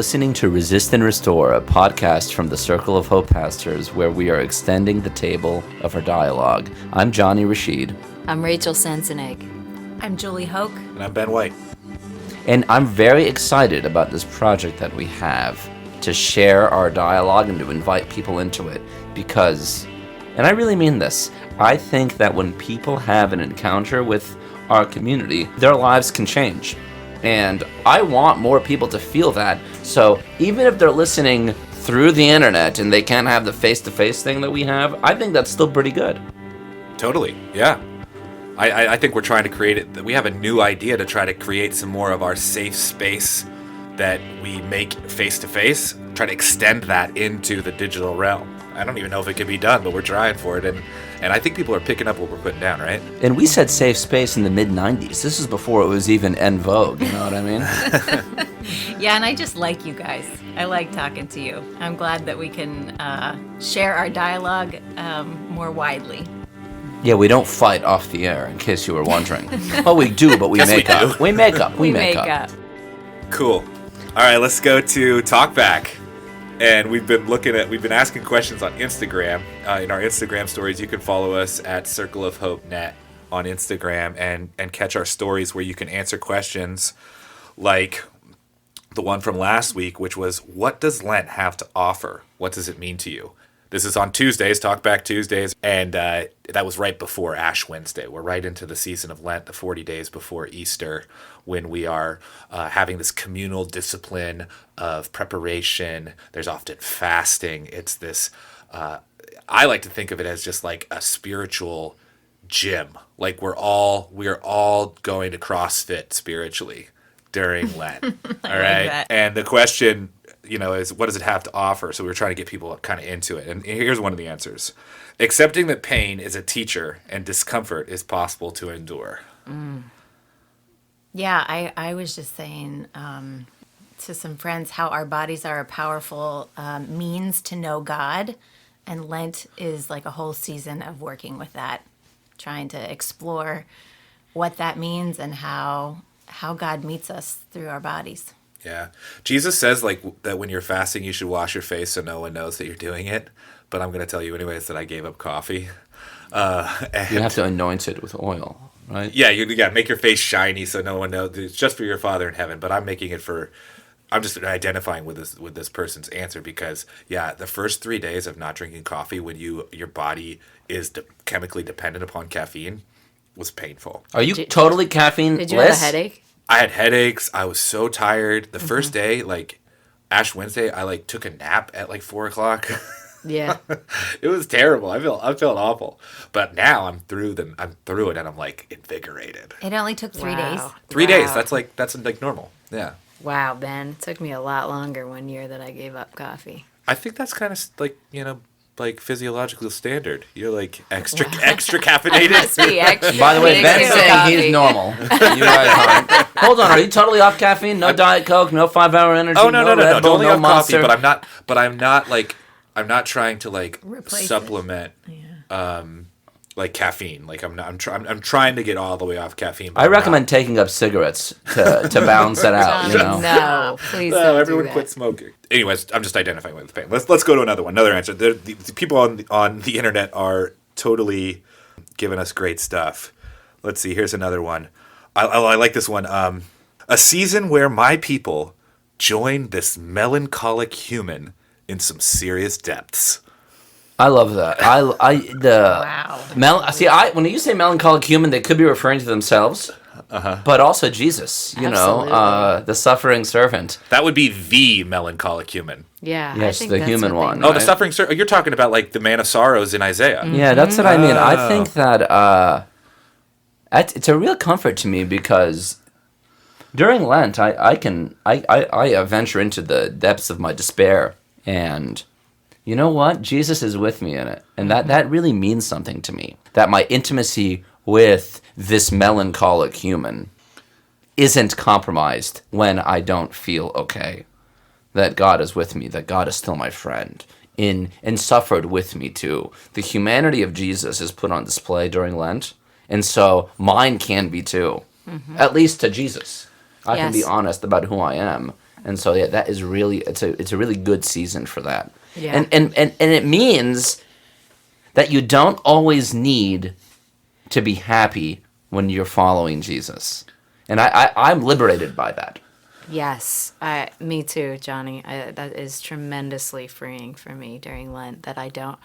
listening to Resist and Restore, a podcast from the Circle of Hope Pastors, where we are extending the table of our dialogue. I'm Jonny Rashid. I'm Rachel Sensenig. I'm Julie Hoke. And I'm Ben White. And I'm very excited about this project that we have to share our dialogue and to invite people into it because, and I really mean this, I think that when people have an encounter with our community, their lives can change. And I want more people to feel that. So even if they're listening through the internet and they can't have the face-to-face thing that we have, I think that's still pretty good. Totally, yeah. I think we're trying to create it. We have a new idea to try to create some more of our safe space that we make face-to-face, try to extend that into the digital realm. I don't even know if it can be done, but we're trying for it. And I think people are picking up what we're putting down, right? And we said safe space in the mid-90s. This is before it was even en vogue, you know what I mean? Yeah, and I just like you guys. I like talking to you. I'm glad that we can share our dialogue more widely. Yeah, we don't fight off the air, in case you were wondering. Well, we do, but we Yes, make we up. do. We make up. We make up. Cool. All right, let's go to Talkback. And we've been asking questions on Instagram. In our Instagram stories, you can follow us at Circle of Hope Net on Instagram and catch our stories where you can answer questions like the one from last week, which was, what does Lent have to offer? What does it mean to you? This is on Tuesdays, Talkback Tuesdays, and that was right before Ash Wednesday. We're right into the season of Lent, the 40 days before Easter, when we are having this communal discipline of preparation. There's often fasting. It's this, I like to think of it as just like a spiritual gym. Like we are all going to CrossFit spiritually during Lent. All right. that. And the question, is what does it have to offer? So we're trying to get people kind of into it. And here's one of the answers. Accepting that pain is a teacher and discomfort is possible to endure. Yeah, I was just saying to some friends how our bodies are a powerful means to know God. And Lent is like a whole season of working with that, trying to explore what that means and how God meets us through our bodies. Yeah. Jesus says that when you're fasting, you should wash your face so no one knows that you're doing it. But I'm going to tell you anyways that I gave up coffee. And You have to anoint it with oil, right? Yeah, make your face shiny so no one knows. It's just for your Father in heaven. But I'm making it I'm just identifying with this person's answer because, the first 3 days of not drinking coffee when your body is chemically dependent upon caffeine was painful. Are you totally caffeine-less? Did you have a headache? I had headaches. I was so tired. The first day, Ash Wednesday, I took a nap at 4 o'clock. Yeah. It was terrible. I felt awful. But now I'm through it and I'm invigorated. It only took 3 days. 3 days. That's normal. Yeah. Wow, Ben. It took me a lot longer one year that I gave up coffee. I think that's kind of physiological standard. You're extra caffeinated. Must be extra. By the way, Ben's saying coffee. he's normal. You guys aren't. Hold on, are you totally off caffeine? No Diet Coke, no 5-hour energy, Oh no, Red Bull, totally no off Monster. coffee, but I'm not trying to Replace supplement caffeine. I'm trying to get all the way off caffeine. I recommend taking up cigarettes to balance it out, you know. No, please No, don't everyone do that. quit smoking. Anyways, I'm just identifying with the pain. Let's go to another answer. The people on the internet are totally giving us great stuff. Let's see. Here's another one. I like this one. A season where my people join this melancholic human in some serious depths. I love that. Wow. When you say melancholic human, they could be referring to themselves, but also Jesus. Absolutely. The suffering servant. That would be the melancholic human. Yeah, Yes, I think the that's human what they one. mean. Oh, the suffering servant. You're talking about the man of sorrows in Isaiah. Yeah, that's what I mean. I Oh. think that it's a real comfort to me because during Lent, I venture into the depths of my despair, and you know what? Jesus is with me in it, and that really means something to me. That my intimacy with this melancholic human isn't compromised when I don't feel okay. That God is with me, that God is still my friend, and suffered with me too. The humanity of Jesus is put on display during Lent, and so mine can be too, at least to Jesus. I can be Yes. honest about who I am, And so yeah, that is really it's a really good season for that. Yeah. And it means that you don't always need to be happy when you're following Jesus. And I'm liberated by that. Yes, me too, Johnny. That is tremendously freeing for me during Lent that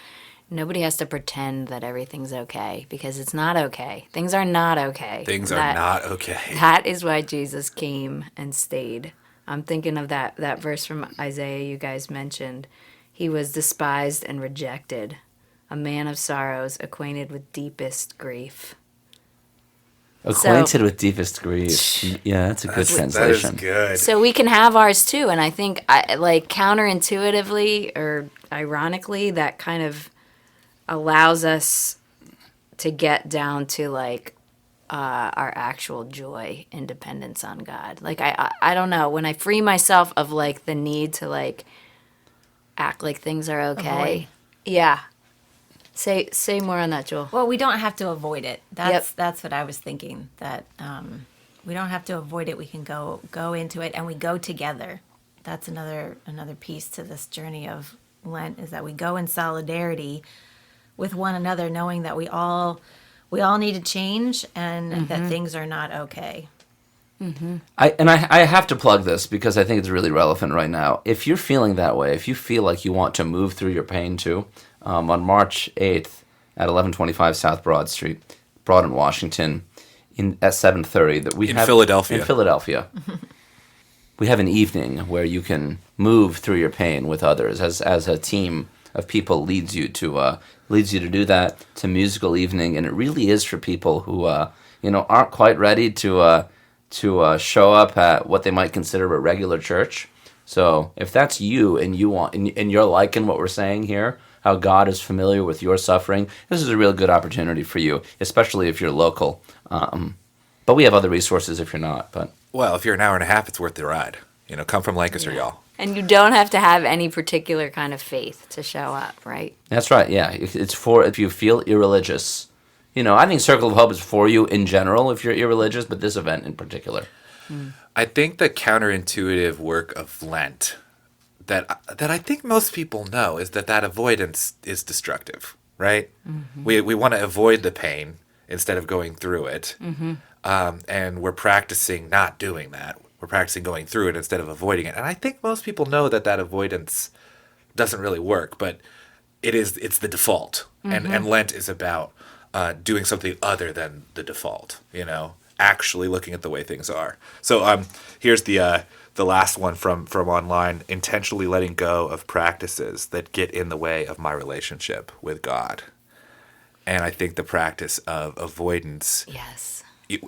nobody has to pretend that everything's okay because it's not okay. Things are not okay. Things are not okay. That is why Jesus came and stayed. I'm thinking of that verse from Isaiah you guys mentioned. He was despised and rejected, a man of sorrows, acquainted with deepest grief. Acquainted with deepest grief. Yeah, that's a good translation. That is good. So we can have ours too, and I think counterintuitively or ironically, that kind of allows us to get down to our actual joy and dependence on God. I don't know, when I free myself of the need to act like things are okay. Avoid. Yeah. Say more on that, Joel. Well, we don't have to avoid it. Yep. That's what I was thinking. That we don't have to avoid it. We can go into it, and we go together. That's another piece to this journey of Lent, is that we go in solidarity with one another, knowing that we all need to change, and that things are not okay. I have to plug this because I think it's really relevant right now. If you're feeling that way, if you feel like you want to move through your pain too, on March 8th at 1125 South Broad Street, Broad in Washington, at 7:30, that we have Philadelphia. In Philadelphia, we have an evening where you can move through your pain with others as a team of people leads you to do that. It's a musical evening, and it really is for people who aren't quite ready to show up at what they might consider a regular church. So if that's you and you want and you're liking what we're saying here, how God is familiar with your suffering, this is a real good opportunity for you, especially if you're local. But we have other resources if you're not. But Well, if you're an hour and a half, it's worth the ride. Come from Lancaster, y'all. And you don't have to have any particular kind of faith to show up, right? that's right, yeah. It's for if you feel irreligious. I think Circle of Hope is for you in general if you're irreligious, but this event in particular. I think the counterintuitive work of Lent that I think most people know is that avoidance is destructive, right? Mm-hmm. We want to avoid the pain instead of going through it. Mm-hmm. And we're practicing not doing that. We're practicing going through it instead of avoiding it. And I think most people know that avoidance doesn't really work, but it's the default. Mm-hmm. And Lent is about doing something other than the default, actually looking at the way things are. So here's the last one from online: intentionally letting go of practices that get in the way of my relationship with God. And I think the practice of avoidance, Yes.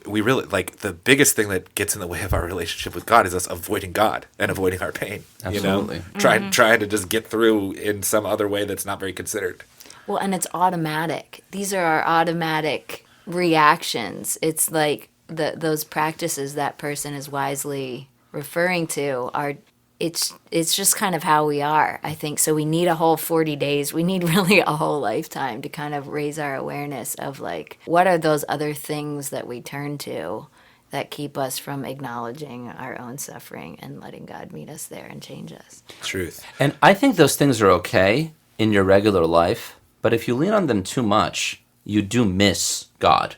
we really the biggest thing that gets in the way of our relationship with God is us avoiding God and avoiding our pain. Absolutely. Trying to just get through in some other way that's not very considered. Well, and it's automatic. These are our automatic reactions. It's like those practices that person is wisely referring to are. It's just kind of how we are, I think. So we need a whole 40 days. We need really a whole lifetime to kind of raise our awareness of what are those other things that we turn to that keep us from acknowledging our own suffering and letting God meet us there and change us. Truth. And I think those things are okay in your regular life, but if you lean on them too much, you do miss God.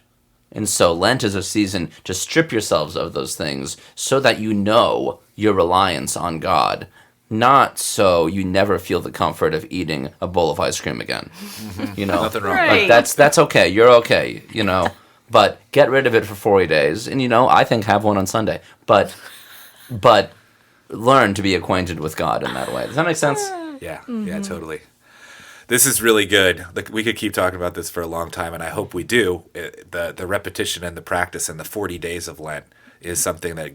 And so Lent is a season to strip yourselves of those things so that you know your reliance on God, not so you never feel the comfort of eating a bowl of ice cream again. Mm-hmm. Nothing wrong. Right. That's okay. You're okay, But get rid of it for 40 days. And, I think have one on Sunday. But learn to be acquainted with God in that way. Does that make sense? Yeah, yeah, totally. This is really good. We could keep talking about this for a long time, and I hope we do. The repetition and the practice and the 40 days of Lent is something that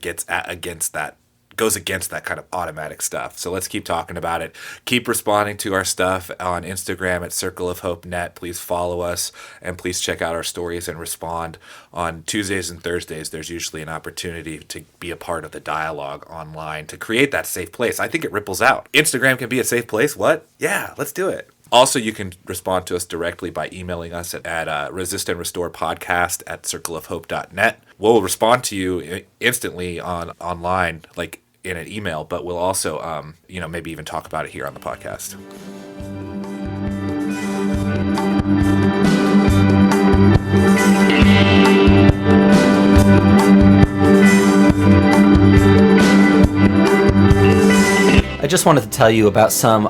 goes against that kind of automatic stuff. So let's keep talking about it. Keep responding to our stuff on Instagram at Circle of Hope Net. Please follow us, and please check out our stories and respond. On Tuesdays and Thursdays, there's usually an opportunity to be a part of the dialogue online to create that safe place. I think it ripples out. Instagram can be a safe place. What? Yeah, let's do it. Also, you can respond to us directly by emailing us at resist and restore podcast@circleofhope.net. We'll respond to you instantly online, in an email, but we'll also, maybe even talk about it here on the podcast. I just wanted to tell you about some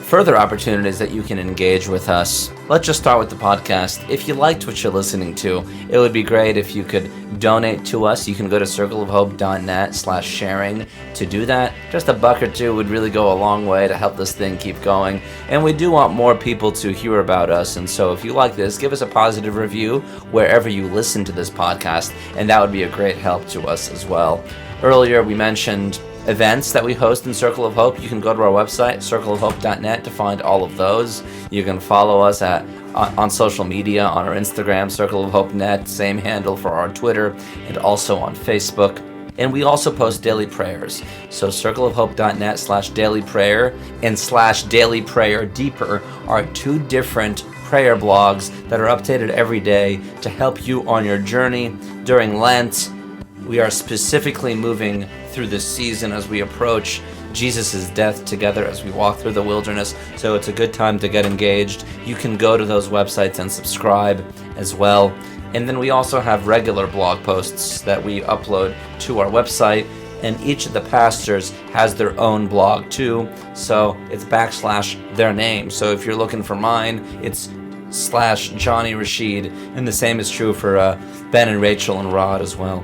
further opportunities that you can engage with us. Let's just start with the podcast. If you liked what you're listening to, it would be great if you could donate to us. You can go to circleofhope.net/sharing to do that. Just $1 or $2 would really go a long way to help this thing keep going. And we do want more people to hear about us. And so if you like this, give us a positive review wherever you listen to this podcast, and that would be a great help to us as well. Earlier, we mentioned events that we host in Circle of Hope. You can go to our website, circleofhope.net, to find all of those. You can follow us on social media, on our Instagram, Circle of Hope Net, same handle for our Twitter, and also on Facebook. And we also post daily prayers. So circleofhope.net/dailyprayer and /dailyprayerdeeper are 2 different prayer blogs that are updated every day to help you on your journey during Lent. We are specifically moving through this season as we approach Jesus' death together as we walk through the wilderness. So it's a good time to get engaged. You can go to those websites and subscribe as well. And then we also have regular blog posts that we upload to our website. And each of the pastors has their own blog too. So it's / their name. So if you're looking for mine, it's /Jonny Rashid. And the same is true for Ben and Rachel and Rod as well.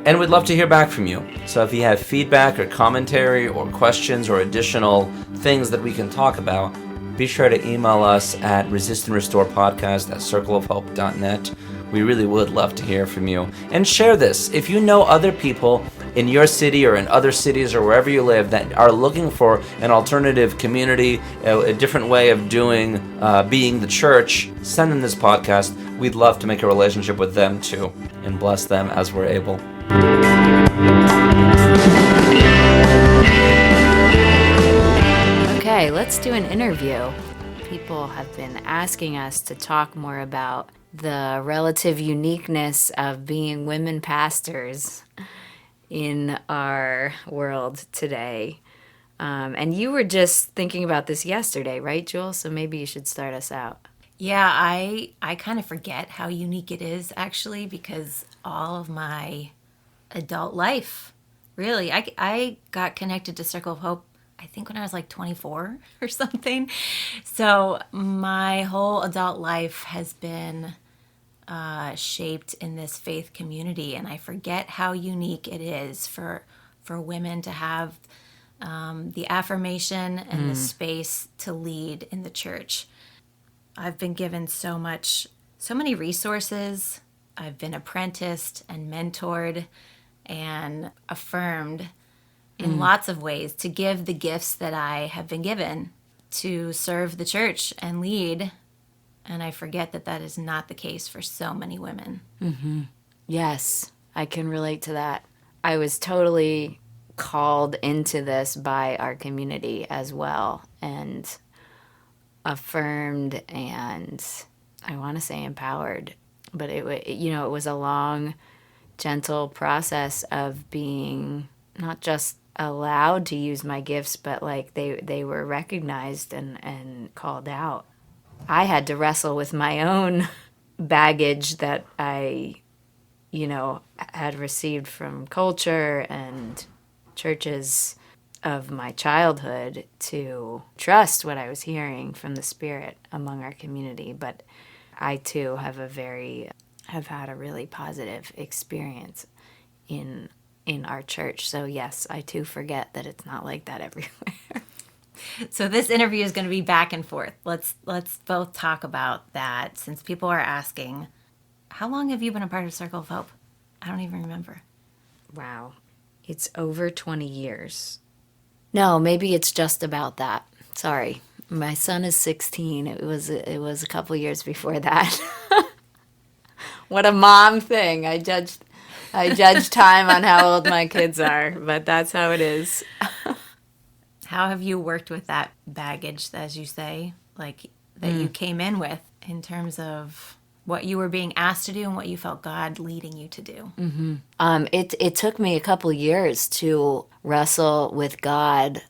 And we'd love to hear back from you. So if you have feedback or commentary or questions or additional things that we can talk about, be sure to email us at resistandrestorepodcast@circleofhope.net. We really would love to hear from you. And share this. If you know other people in your city or in other cities or wherever you live that are looking for an alternative community, a different way of being the church, send them this podcast. We'd love to make a relationship with them too and bless them as we're able. Okay, let's do an interview. People have been asking us to talk more about the relative uniqueness of being women pastors in our world today. And you were just thinking about this yesterday, right, Jewel? So maybe you should start us out. Yeah, I kind of forget how unique it is, actually, because all of my adult life, really, I got connected to Circle of Hope, I think when I was like 24 or something. So my whole adult life has been shaped in this faith community, and I forget how unique it is for women to have the affirmation and the space to lead in the church. I've been given so many resources. I've been apprenticed and mentored and affirmed in lots of ways to give the gifts that I have been given to serve the church and lead. And I forget that is not the case for so many women. Mm-hmm. Yes, I can relate to that. I was totally called into this by our community as well, and affirmed, and I want to say empowered. But it was a long, gentle process of being not just allowed to use my gifts, but like they were recognized and called out. I had to wrestle with my own baggage that I, had received from culture and churches of my childhood to trust what I was hearing from the Spirit among our community. But I too have had a really positive experience in our church. So yes, I too forget that it's not like that everywhere. So this interview is going to be back and forth. Let's both talk about that, since people are asking, how long have you been a part of Circle of Hope? I don't even remember. Wow. It's over 20 years. No, maybe it's just about that. Sorry. My son is 16. It was a couple years before that. What a mom thing. I judge time on how old my kids are, but that's how it is. How have you worked with that baggage, as you say, like that you came in with, in terms of what you were being asked to do and what you felt God leading you to do? It took me a couple years to wrestle with God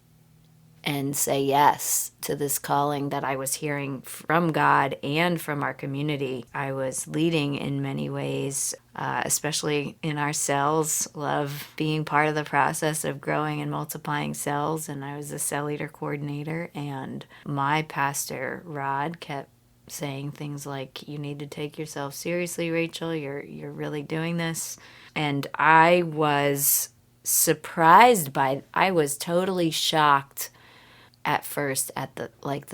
and say yes to this calling that I was hearing from God and from our community. I was leading in many ways, especially in our cells. Love being part of the process of growing and multiplying cells, and I was a cell leader coordinator. And my pastor, Rod, kept saying things like, "You need to take yourself seriously, Rachel. You're really doing this." And I was I was totally shocked at first at the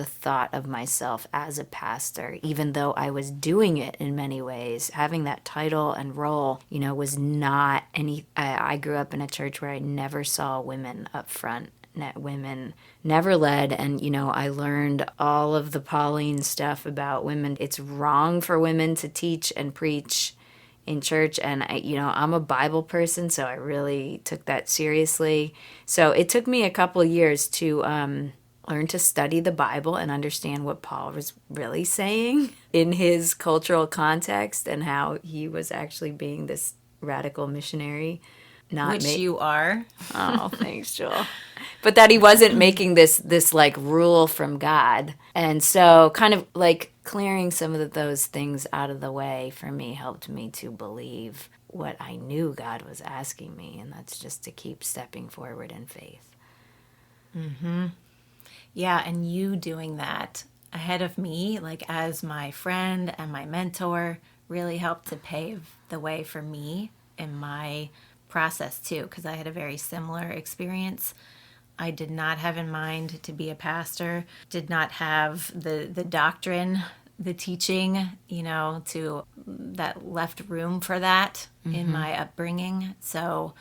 thought of myself as a pastor, even though I was doing it in many ways. Having that title and role, was not any. I grew up in a church where I never saw women up front. Women never led, and I learned all of the Pauline stuff about women. It's wrong for women to teach and preach in church, and I'm a Bible person, so I really took that seriously. So it took me a couple years to learn to study the Bible and understand what Paul was really saying in his cultural context and how he was actually being this radical missionary. Which you are. Oh, thanks, Joel. But that he wasn't making this like rule from God. And so kind of like clearing some of those things out of the way for me helped me to believe what I knew God was asking me, and that's just to keep stepping forward in faith. Yeah, and you doing that ahead of me, like as my friend and my mentor, really helped to pave the way for me in my process too, because I had a very similar experience. I did not have in mind to be a pastor, did not have the doctrine, the teaching, to that left room for that in my upbringing. So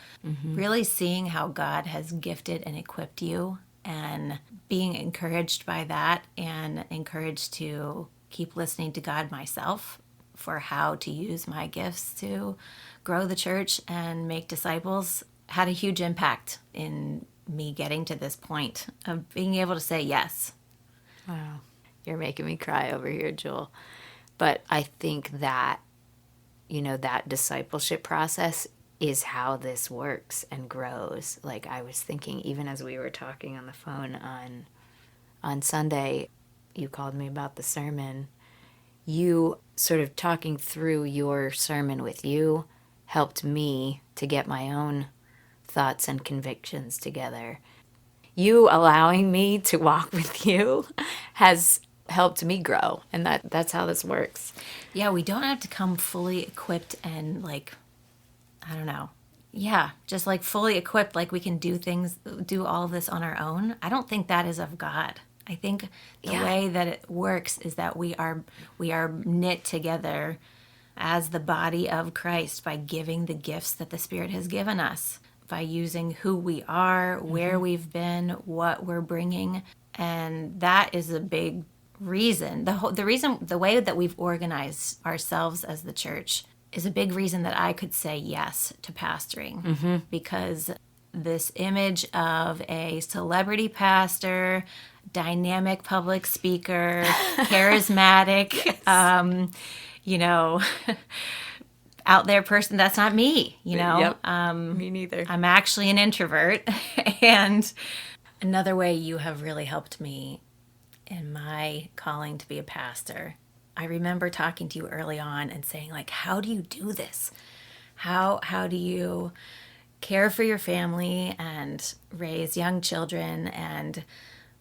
really seeing how God has gifted and equipped you and being encouraged by that and encouraged to keep listening to God myself for how to use my gifts to grow the church and make disciples had a huge impact in me getting to this point of being able to say yes. Wow. You're making me cry over here, Joel. But I think that, that discipleship process is how this works and grows. Like I was thinking, even as we were talking on the phone on Sunday, you called me about the sermon. You sort of talking through your sermon with you helped me to get my own thoughts and convictions together. You allowing me to walk with you has helped me grow, and that's how this works. Yeah, we don't have to come fully equipped and I don't know. Yeah, just like fully equipped, like we can do all of this on our own. I don't think that is of God. I think the way that it works is that we are knit together as the body of Christ by giving the gifts that the Spirit has given us, by using who we are, where we've been, what we're bringing. And that is a big reason. The way that we've organized ourselves as the church is a big reason that I could say yes to pastoring, because this image of a celebrity pastor, dynamic public speaker, charismatic, out there person, that's not me, Yep. Me neither. I'm actually an introvert. And another way you have really helped me in my calling to be a pastor, I remember talking to you early on and saying, like, how do you do this? How do you care for your family and raise young children and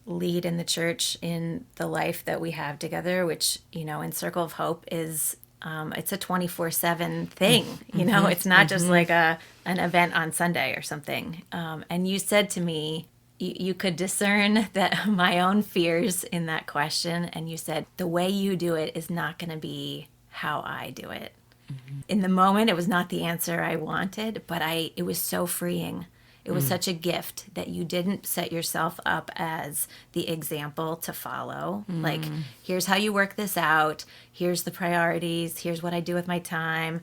lead in the church in the life that we have together, which, in Circle of Hope is it's a 24/7 thing. It's not just like an event on Sunday or something. And you said to me, you could discern that my own fears in that question. And you said, the way you do it is not going to be how I do it. In the moment, it was not the answer I wanted, but it was so freeing. It was such a gift that you didn't set yourself up as the example to follow. Like, here's how you work this out. Here's the priorities. Here's what I do with my time.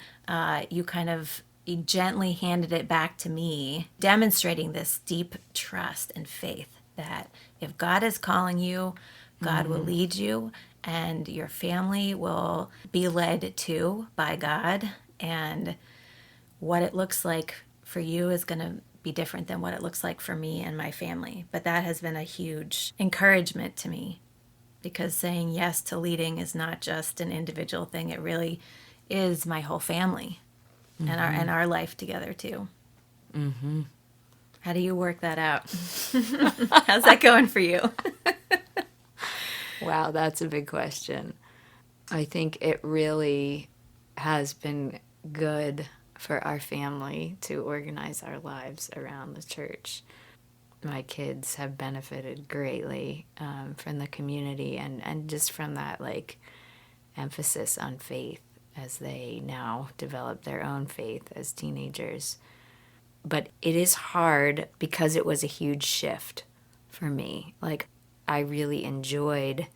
You kind of gently handed it back to me, demonstrating this deep trust and faith that if God is calling you God will lead you, and your family will be led to by God. And what it looks like for you is going to be different than what it looks like for me and my family. But that has been a huge encouragement to me, because saying yes to leading is not just an individual thing. It really is my whole family and our life together too. How do you work that out? How's that going for you? Wow, that's a big question. I think it really has been good for our family to organize our lives around the church. My kids have benefited greatly from the community and just from that like emphasis on faith as they now develop their own faith as teenagers. But it is hard because it was a huge shift for me. Like, I really enjoyed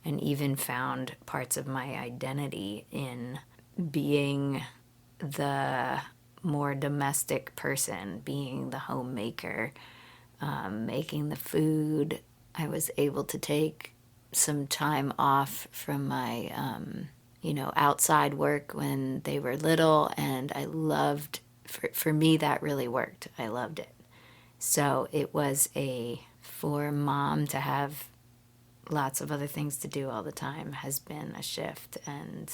and even found parts of my identity in being the more domestic person, being the homemaker, making the food. I was able to take some time off from my, outside work when they were little, and I loved, for me, that really worked. I loved it. So it was for mom to have lots of other things to do all the time has been a shift. And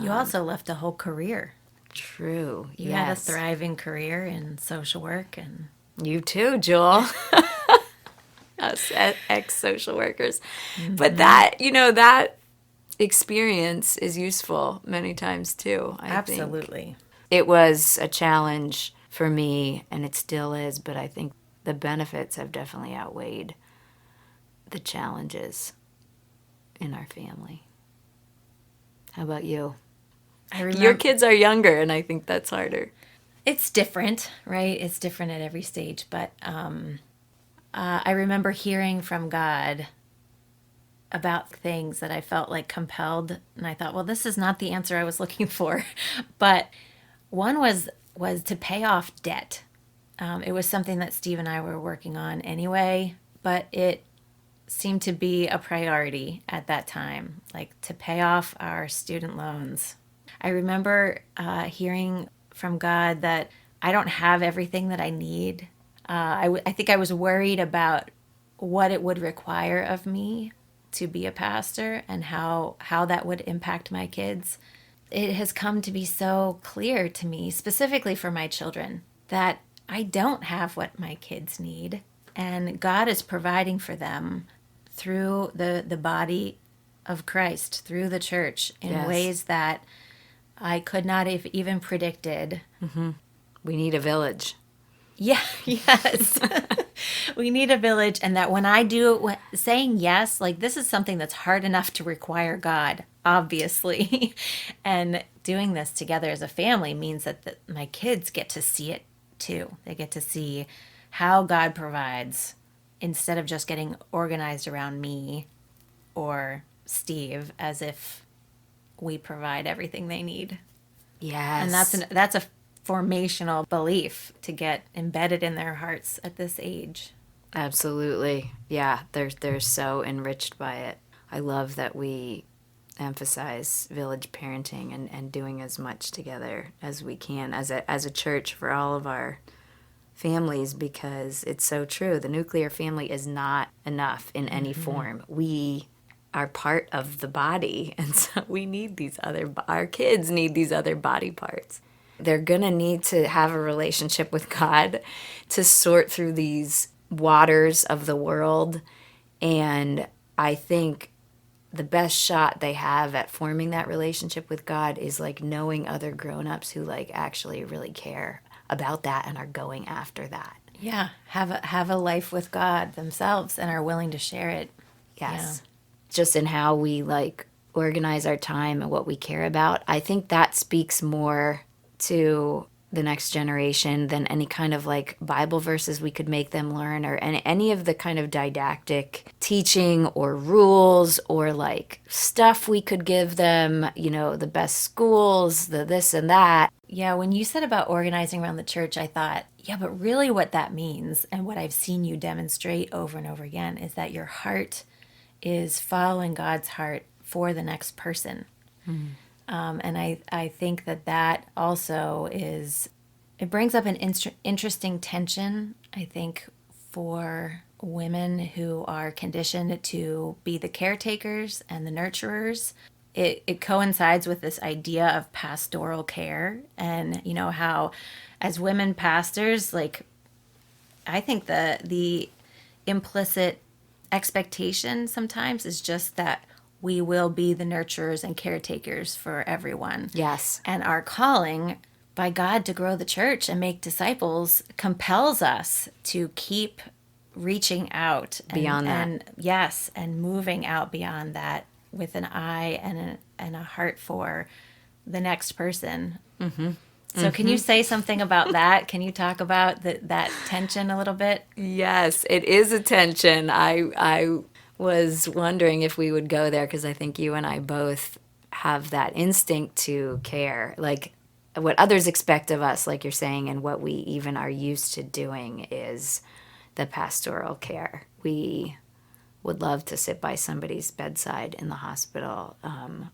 You also left a whole career. true, You had a yes. thriving career in social work, and You too, Jewel. Us ex-social workers. But that, that experience is useful many times too, I think. absolutely. It was a challenge for me, and it still is, but I think the benefits have definitely outweighed the challenges in our family. How about you? I remember Your kids are younger, and I think that's harder. it's different, right? It's different at every stage, but I remember hearing from God about things that I felt like compelled, and I thought, well, this is not the answer I was looking for. But one was to pay off debt. It was something that Steve and I were working on anyway, but it seemed to be a priority at that time, like to pay off our student loans. I remember hearing from God that I don't have everything that I need. I think I was worried about what it would require of me to be a pastor and how that would impact my kids. It has come to be so clear to me, specifically for my children, that I don't have what my kids need, and God is providing for them through the body of Christ, through the church, in Yes. ways that I could not have even predicted. We need a village. Yeah, yes. We need a village, and that when I do, saying yes, like this is something that's hard enough to require God, obviously. And doing this together as a family means that my kids get to see it too. They get to see how God provides instead of just getting organized around me or Steve as if we provide everything they need. Yes. And that's a formational belief to get embedded in their hearts at this age. Absolutely. Yeah, they're so enriched by it. I love that we emphasize village parenting and doing as much together as we can as a church for all of our families, because it's so true. The nuclear family is not enough in any form. We are part of the body, and so we need our kids need these other body parts. They're going to need to have a relationship with God to sort through these waters of the world. And I think the best shot they have at forming that relationship with God is like knowing other grown-ups who like actually really care about that and are going after that. Yeah, have a life with God themselves and are willing to share it. Yes. Just in how we like organize our time and what we care about. I think that speaks more to the next generation than any kind of like Bible verses we could make them learn, or any of the kind of didactic teaching or rules or like stuff we could give them, the best schools, the this and that. Yeah, when you said about organizing around the church, I thought, yeah, but really what that means and what I've seen you demonstrate over and over again is that your heart is following God's heart for the next person. And I think that also it brings up an interesting tension, I think, for women who are conditioned to be the caretakers and the nurturers. It coincides with this idea of pastoral care, and how as women pastors, like, I think the implicit expectation sometimes is just that we will be the nurturers and caretakers for everyone. Yes. And our calling by God to grow the church and make disciples compels us to keep reaching out Beyond that. and yes, and moving out beyond that with an eye and a heart for the next person. So can you say something about that? Can you talk about that tension a little bit? Yes, it is a tension. I was wondering if we would go there because I think you and I both have that instinct to care, like what others expect of us, like you're saying, and what we even are used to doing is the pastoral care. We would love to sit by somebody's bedside in the hospital,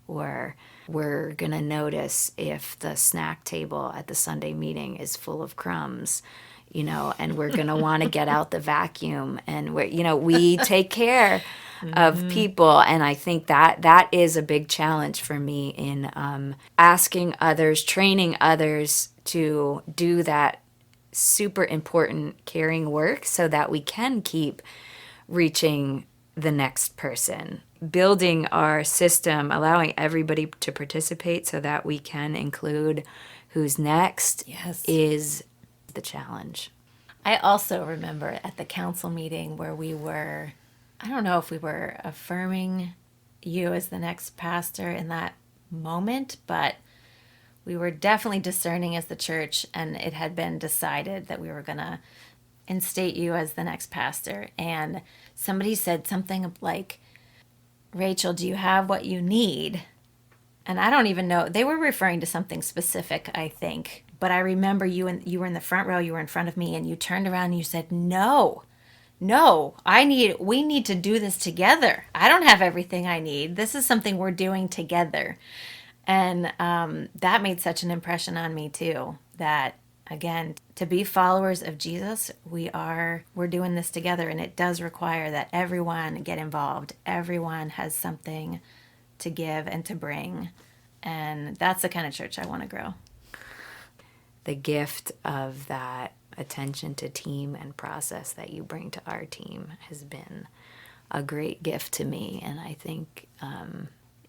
or we're going to notice if the snack table at the Sunday meeting is full of crumbs, and we're going to want to get out the vacuum, and we take care of people. And I think that is a big challenge for me in asking others, training others to do that super important caring work so that we can keep reaching the next person, building our system, allowing everybody to participate so that we can include who's next. Yes. Is the challenge. I also remember at the council meeting where I don't know if we were affirming you as the next pastor in that moment, but we were definitely discerning as the church, and it had been decided that we were going to instate you as the next pastor. And somebody said something like, "Rachel, do you have what you need?" And I don't even know. They were referring to something specific, I think. But I remember you were in the front row, you were in front of me, and you turned around and you said, No, we need to do this together. I don't have everything I need. This is something we're doing together. And that made such an impression on me too, that again, to be followers of Jesus, we're doing this together, and it does require that everyone get involved. Everyone has something to give and to bring. And that's the kind of church I want to grow. The gift of that attention to team and process that you bring to our team has been a great gift to me. And I think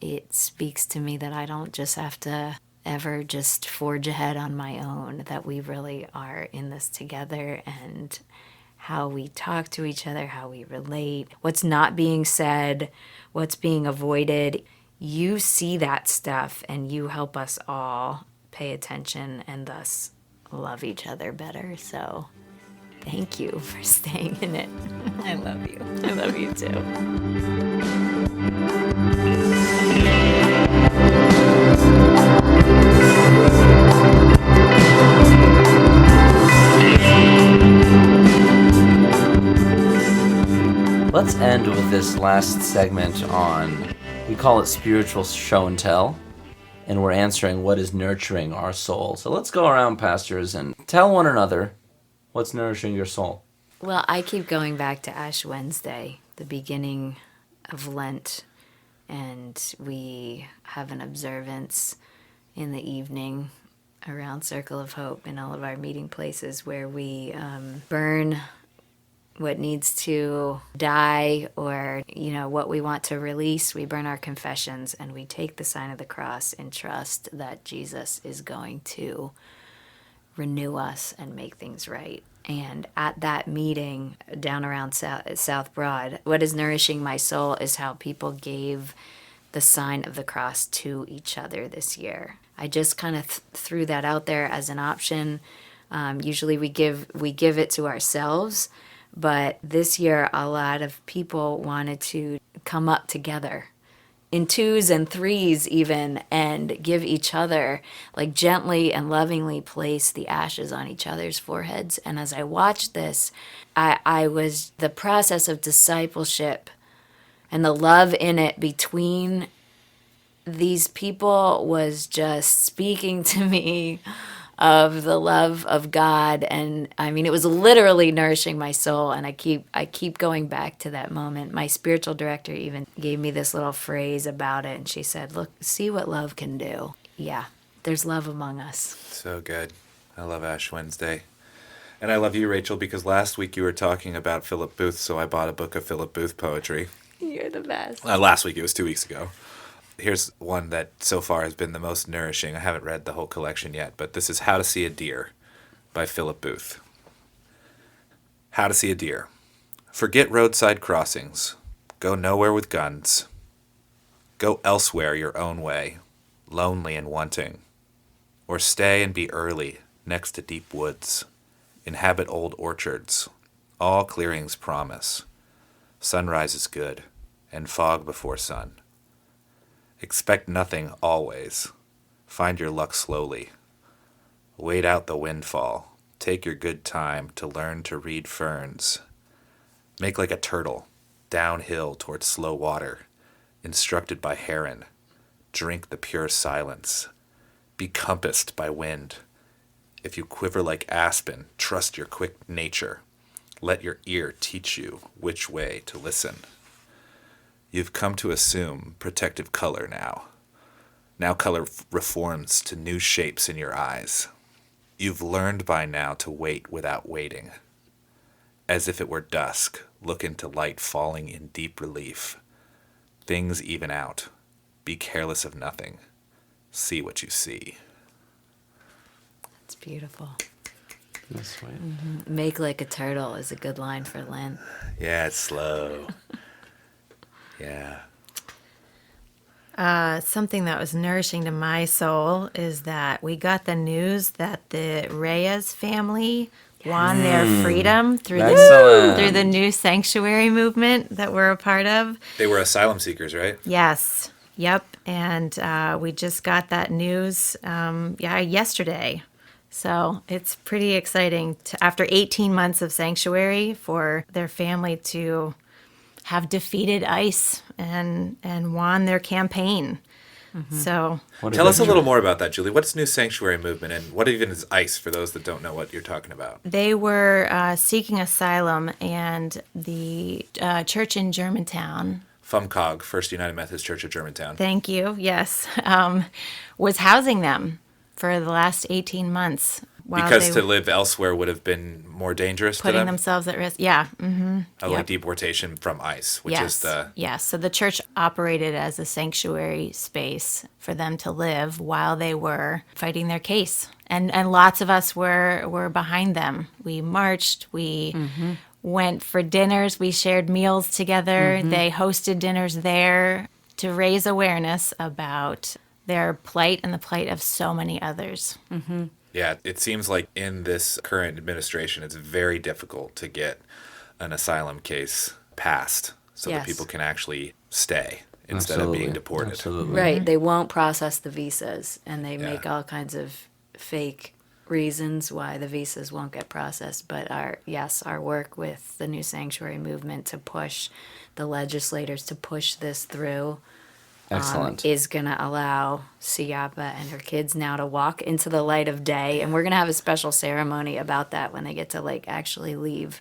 it speaks to me that I don't just have to ever just forge ahead on my own, that we really are in this together, and how we talk to each other, how we relate, what's not being said, what's being avoided. You see that stuff and you help us all pay attention and thus love each other better. So thank you for staying in it. I love you. I love you too. Let's end with this last segment on, we call it spiritual show and tell, and we're answering what is nurturing our soul. So let's go around, pastors, and tell one another what's nourishing your soul. Well, I keep going back to Ash Wednesday, the beginning of Lent, and we have an observance in the evening around Circle of Hope in all of our meeting places where we burn what needs to die, or what we want to release. We burn our confessions and we take the sign of the cross and trust that Jesus is going to renew us and make things right. And at that meeting down around South Broad, what is nourishing my soul is how people gave the sign of the cross to each other this year. I just kind of threw that out there as an option. Usually we give it to ourselves, but this year a lot of people wanted to come up together in twos and threes even, and give each other, like, gently and lovingly place the ashes on each other's foreheads. And as I watched this, the process of discipleship And the love in it between these people was just speaking to me of the love of God. And I mean, it was literally nourishing my soul. And I keep going back to that moment. My spiritual director even gave me this little phrase about it. And she said, look, see what love can do. Yeah, there's love among us. So good. I love Ash Wednesday. And I love you, Rachel, because last week you were talking about Philip Booth, so I bought a book of Philip Booth poetry. You're the best. Last week, it was 2 weeks ago. Here's one that so far has been the most nourishing. I haven't read the whole collection yet, but this is How to See a Deer by Philip Booth. How to See a Deer. Forget roadside crossings. Go nowhere with guns. Go elsewhere your own way, lonely and wanting. Or stay and be early, next to deep woods. Inhabit old orchards. All clearings promise. Sunrise is good, and fog before sun. Expect nothing always. Find your luck slowly. Wait out the windfall. Take your good time to learn to read ferns. Make like a turtle, downhill towards slow water, instructed by heron. Drink the pure silence. Be compassed by wind. If you quiver like aspen, trust your quick nature. Let your ear teach you which way to listen. You've come to assume protective color now. Now color reforms to new shapes in your eyes. You've learned by now to wait without waiting. As if it were dusk, look into light falling in deep relief. Things even out. Be careless of nothing. See what you see. It's beautiful. That's sweet. Make like a turtle is a good line for Lent. Yeah, it's slow. Yeah. Something that was nourishing to my soul is that we got the news that the Reyes family won their freedom through the new sanctuary movement that we're a part of. They were asylum seekers, right? Yes. Yep. And we just got that news yesterday. So it's pretty exciting after 18 months of sanctuary for their family to have defeated ICE and won their campaign. So tell us a little more about that, Julie. What's New Sanctuary Movement, and what even is ICE for those that don't know what you're talking about? they were seeking asylum, and the church in Germantown, FUMCOG, First United Methodist Church of Germantown. thank you, yes, was housing them for the last 18 months. While Because they to live elsewhere would have been more dangerous to putting them? themselves at risk. Yeah. Like Yep. deportation from ICE, which Yes. is the... Yes. So the church operated as a sanctuary space for them to live while they were fighting their case. And lots of us were behind them. We marched, we went for dinners, we shared meals together. They hosted dinners there to raise awareness about their plight and the plight of so many others. Yeah, it seems like in this current administration, it's very difficult to get an asylum case passed so that Yes. people can actually stay instead of being deported. Absolutely. Right. They won't process the visas, and they Yeah. make all kinds of fake reasons why the visas won't get processed. But our work with the New Sanctuary Movement to push the legislators to push this through Excellent. is going to allow Siapa and her kids now to walk into the light of day. And we're going to have a special ceremony about that when they get to actually leave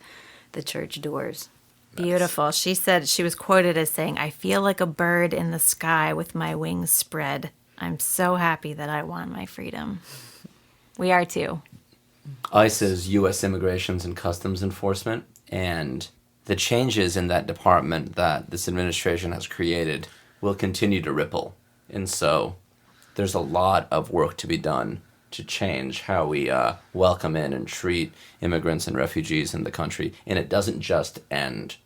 the church doors. Beautiful. She said, she was quoted as saying, "I feel like a bird in the sky with my wings spread. I'm so happy that I won my freedom." We are too. ICE is U.S. Immigrations and Customs Enforcement, and the changes in that department that this administration has created will continue to ripple. And so there's a lot of work to be done to change how we welcome in and treat immigrants and refugees in the country. And it doesn't just end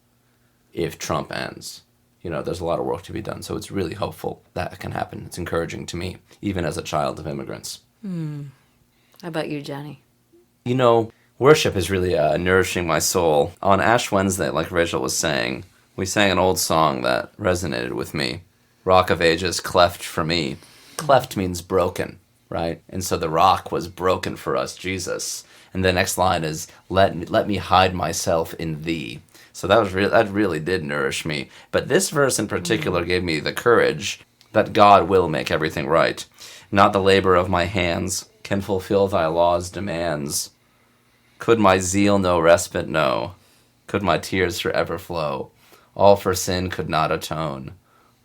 if Trump ends. There's a lot of work to be done. So it's really hopeful that can happen. It's encouraging to me, even as a child of immigrants. How about you, Jonny? Worship is really nourishing my soul. On Ash Wednesday, like Rachel was saying, we sang an old song that resonated with me. Rock of Ages, cleft for me. Cleft means broken, right? And so the rock was broken for us, Jesus. And the next line is, let me hide myself in thee. So that really did nourish me. But this verse in particular gave me the courage that God will make everything right. Not the labor of my hands can fulfill thy law's demands. Could my zeal no respite know? Could my tears forever flow? All for sin could not atone.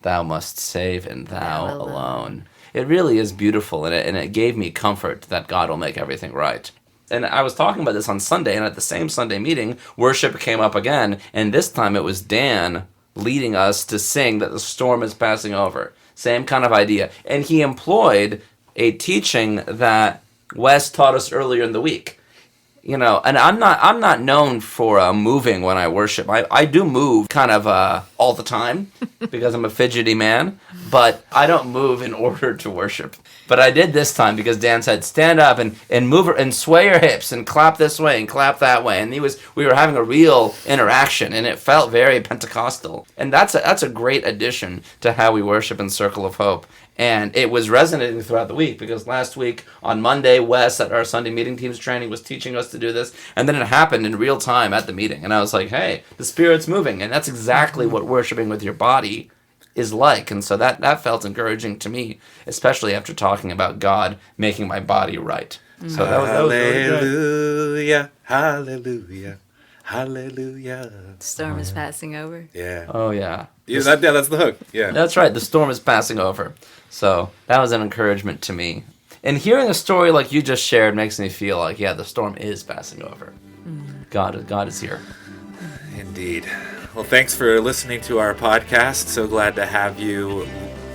Thou must save, and thou alone. It really is beautiful, and it gave me comfort that God will make everything right. And I was talking about this on Sunday, and at the same Sunday meeting, worship came up again, and this time it was Dan leading us to sing that the storm is passing over. Same kind of idea. And he employed a teaching that Wes taught us earlier in the week. You know, and I'm not known for moving when I worship. I do move kind of all the time because I'm a fidgety man, but I don't move in order to worship. But I did this time because Dan said, stand up and move and sway your hips and clap this way and clap that way. And we were having a real interaction, and it felt very Pentecostal. And that's a great addition to how we worship in Circle of Hope. And it was resonating throughout the week because last week on Monday, Wes at our Sunday meeting teams training was teaching us to do this. And then it happened in real time at the meeting. And I was like, hey, the Spirit's moving. And that's exactly what worshiping with your body is like. And so that felt encouraging to me, especially after talking about God making my body right. So that was really good. Hallelujah, hallelujah, hallelujah. The storm is passing over. Yeah. Oh, yeah. Yeah, that's the hook. Yeah. That's right. The storm is passing over. So that was an encouragement to me. And hearing a story like you just shared makes me feel like, yeah, the storm is passing over. God is here. Indeed. Well, thanks for listening to our podcast. So glad to have you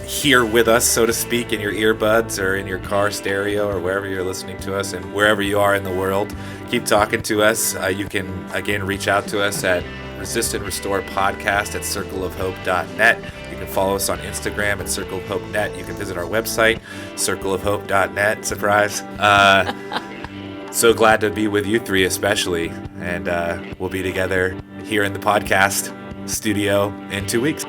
here with us, so to speak, in your earbuds or in your car stereo or wherever you're listening to us, and wherever you are in the world. Keep talking to us. You can, again, reach out to us at Resist and Restore Podcast at circleofhope.net. You can follow us on Instagram at circleofhope.net. You can visit our website, circleofhope.net. Surprise. So glad to be with you three especially. And we'll be together here in the podcast studio in 2 weeks.